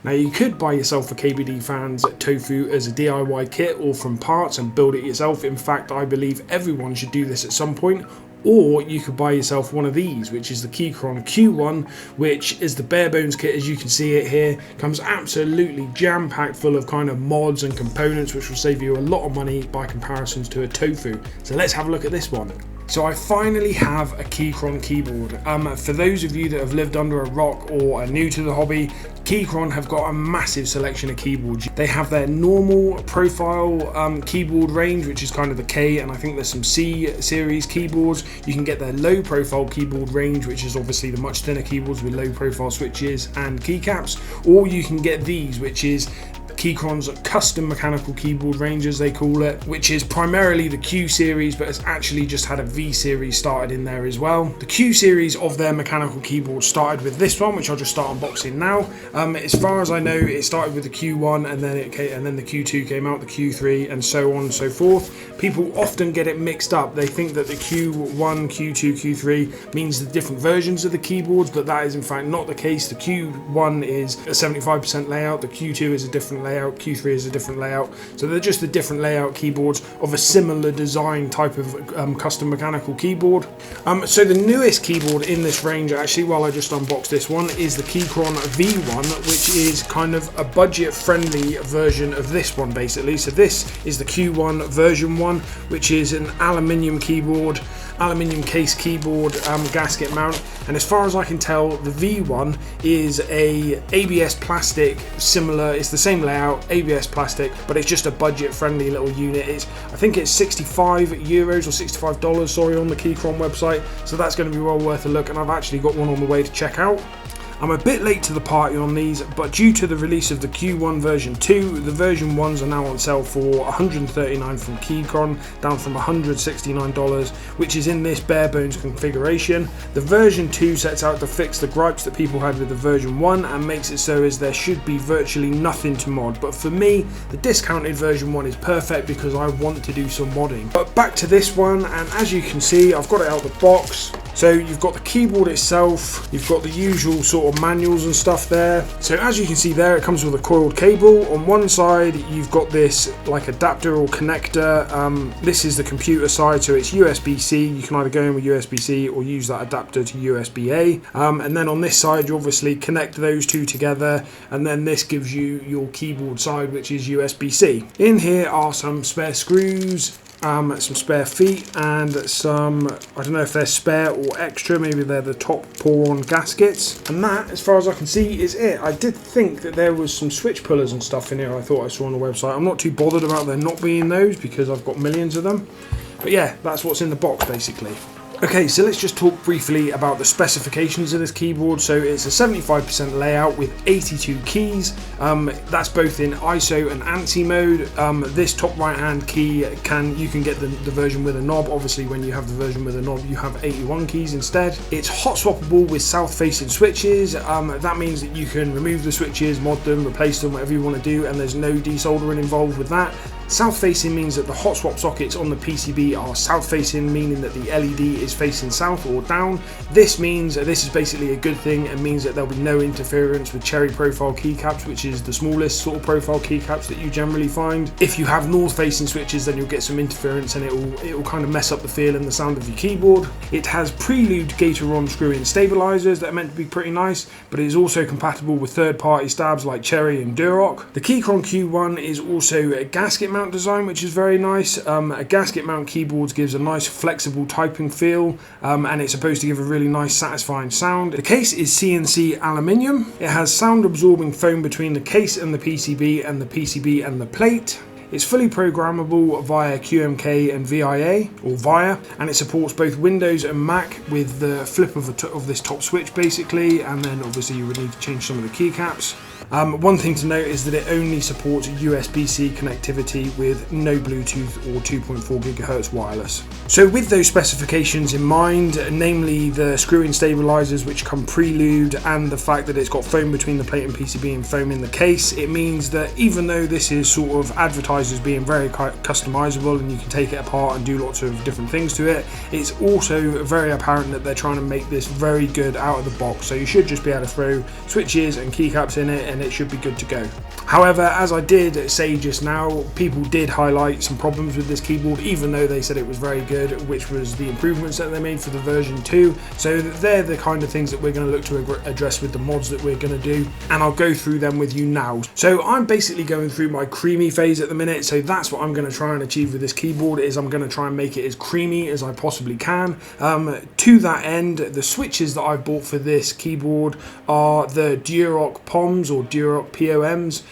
Now you could buy yourself a KBD fans Tofu as a DIY kit or from parts and build it yourself. In fact, I believe everyone should do this at some point. Or you could buy yourself one of these, which is the Keychron Q1, which is the bare bones kit as you can see it here. Comes absolutely jam-packed full of kind of mods and components, which will save you a lot of money by comparisons to a Tofu. So let's have a look at this one. So I finally have a Keychron keyboard. For those of you that have lived under a rock or are new to the hobby, Keychron have got a massive selection of keyboards. They have their normal profile keyboard range, which is kind of the K, and I think there's some C series keyboards. You can get their low profile keyboard range, which is obviously the much thinner keyboards with low profile switches and keycaps, or you can get these, which is Keychron's custom mechanical keyboard range, as they call it, which is primarily the Q series, but it's actually just had a V series started in there as well. The Q series of their mechanical keyboard started with this one, which I'll just start unboxing now. As far as I know, it started with the Q1, and then the Q2 came out, the Q3, and so on and so forth. People often get it mixed up. They think that the Q1, Q2, Q3 means the different versions of the keyboards, but that is in fact not the case. The Q1 is a 75% layout, the Q2 is a different layout, Q3 is a different layout. So they're just the different layout keyboards of a similar design type of custom mechanical keyboard. So the newest keyboard in this range, actually, while I just unboxed this one, is the Keychron V1, which is kind of a budget-friendly version of this one, basically. So this is the Q1 version 1, which is an aluminium keyboard, aluminium case keyboard, gasket mount, and as far as I can tell, the V1 is a ABS plastic, similar, it's the same layout, ABS plastic, but it's just a budget-friendly little unit. I think it's 65 euros or $65, sorry, on the Keychron website, so that's going to be well worth a look, and I've actually got one on the way to check out. I'm a bit late to the party on these, but due to the release of the Q1 version 2, the version 1s are now on sale for $139 from Keychron, down from $169, which is in this bare bones configuration. The version 2 sets out to fix the gripes that people had with the version 1 and makes it so as there should be virtually nothing to mod. But for me, the discounted version 1 is perfect because I want to do some modding. But back to this one, and as you can see, I've got it out of the box. So you've got the keyboard itself, you've got the usual sort of manuals and stuff there. So as you can see there, it comes with a coiled cable. On one side you've got this like adapter or connector. This is the computer side, so it's USB-C. You can either go in with USB-C or use that adapter to USB-A. And then on this side you obviously connect those two together, and then this gives you your keyboard side, which is USB-C. In here are some spare screws, some spare feet, and some, I don't know if they're spare or extra, maybe they're the top pour-on gaskets. And that, as far as I can see, is it. I did think that there was some switch pullers and stuff in here I thought I saw on the website. I'm not too bothered about there not being those because I've got millions of them. But yeah, that's what's in the box basically. Okay, so let's just talk briefly about the specifications of this keyboard. So it's a 75% layout with 82 keys. That's both in ISO and ANSI mode. This top right hand key, you can get the version with a knob. Obviously when you have the version with a knob you have 81 keys instead. It's hot swappable with south facing switches. That means that you can remove the switches, mod them, replace them, whatever you want to do, and there's no desoldering involved with that. South facing means that the hot swap sockets on the PCB are south facing, meaning that the LED is facing south or down. This means this is basically a good thing and means that there'll be no interference with cherry profile keycaps, which is the smallest sort of profile keycaps that you generally find. If you have north facing switches, then you'll get some interference and it will kind of mess up the feel and the sound of your keyboard. It has pre-lubed Gateron screw-in stabilizers that are meant to be pretty nice, but it is also compatible with third-party stabs like Cherry and Durock. The Keychron Q1 is also a gasket mount design, which is very nice. A gasket mount keyboard gives a nice flexible typing feel, and it's supposed to give a really nice satisfying sound. The case is CNC Aluminium. It has sound absorbing foam between the case and the PCB and the PCB and the plate. It's fully programmable via QMK and VIA, and it supports both Windows and Mac with the flip of this top switch basically, and then obviously you would need to change some of the keycaps. One thing to note is that it only supports USB-C connectivity with no Bluetooth or 2.4 GHz wireless. So with those specifications in mind, namely the screw-in stabilizers which come pre-lubed and the fact that it's got foam between the plate and PCB and foam in the case, it means that even though this is sort of advertised advertised as being very customizable and you can take it apart and do lots of different things to it, it's also very apparent that they're trying to make this very good out of the box. So you should just be able to throw switches and keycaps in it and it should be good to go. However, as I did say just now, people did highlight some problems with this keyboard, even though they said it was very good, which was the improvements that they made for the version 2. So they're the kind of things that we're going to look to address with the mods that we're going to do, and I'll go through them with you now. So I'm basically going through my creamy phase at the minute, so that's what I'm going to try and achieve with this keyboard, is I'm going to try and make it as creamy as I possibly can. To that end, the switches that I've bought for this keyboard are the Durock POMs or Durock POMs,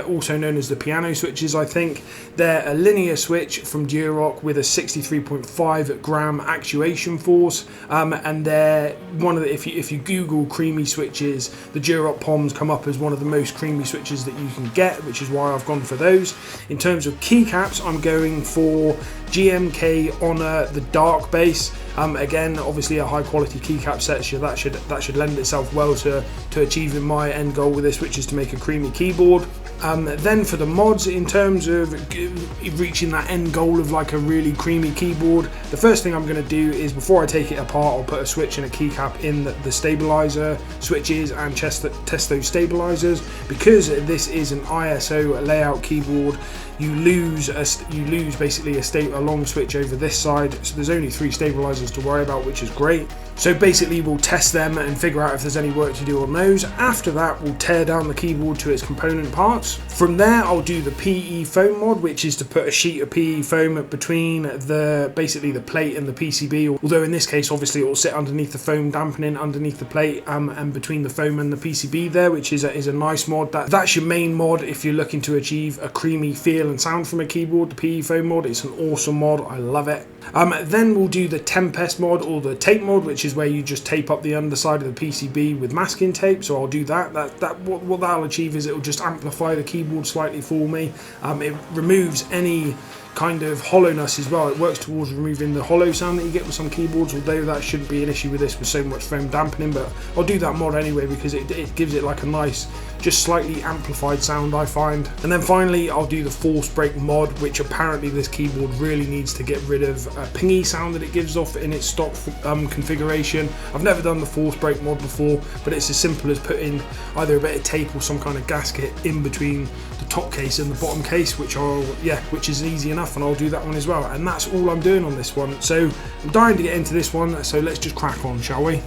also known as the piano switches. I think they're a linear switch from Durock with a 63.5 gram actuation force, and they're one of the, if you Google creamy switches, the Durock POMs come up as one of the most creamy switches that you can get, which is why I've gone for those. In terms of keycaps, I'm going for GMK Honor the Dark base. Again, obviously a high quality keycap set, so that should lend itself well to achieving my end goal with this, which is to make a creamy keyboard. Then for the mods, in terms of reaching that end goal of like a really creamy keyboard, the first thing I'm going to do is, before I take it apart, I'll put a switch and a keycap in the stabilizer switches and test those stabilizers. Because this is an ISO layout keyboard, you lose basically a long switch over this side, so there's only 3 stabilizers to worry about, which is great. So basically we'll test them and figure out if there's any work to do on those. After that, we'll tear down the keyboard to its component parts. From there, I'll do the PE foam mod, which is to put a sheet of PE foam between basically the plate and the PCB, although in this case obviously it will sit underneath the foam dampening underneath the plate, and between the foam and the PCB there, which is a nice mod. That's your main mod if you're looking to achieve a creamy feel and sound from a keyboard. The PE foam mod, it's an awesome mod, I love it. Then we'll do the Tempest mod, or the tape mod, which is where you just tape up the underside of the PCB with masking tape. So I'll do that. What that'll achieve is it will just amplify the keyboard slightly for me. It removes any kind of hollowness as well. It works towards removing the hollow sound that you get with some keyboards, although that shouldn't be an issue with this with so much foam dampening, but I'll do that mod anyway because it gives it like a nice, just slightly amplified sound, I find. And then finally I'll do the force break mod, which apparently this keyboard really needs to get rid of a pingy sound that it gives off in its stock configuration. I've never done the force break mod before, but it's as simple as putting either a bit of tape or some kind of gasket in between the top case and the bottom case, which is easy enough, and I'll do that one as well. And that's all I'm doing on this one. So I'm dying to get into this one, so let's just crack on, shall we?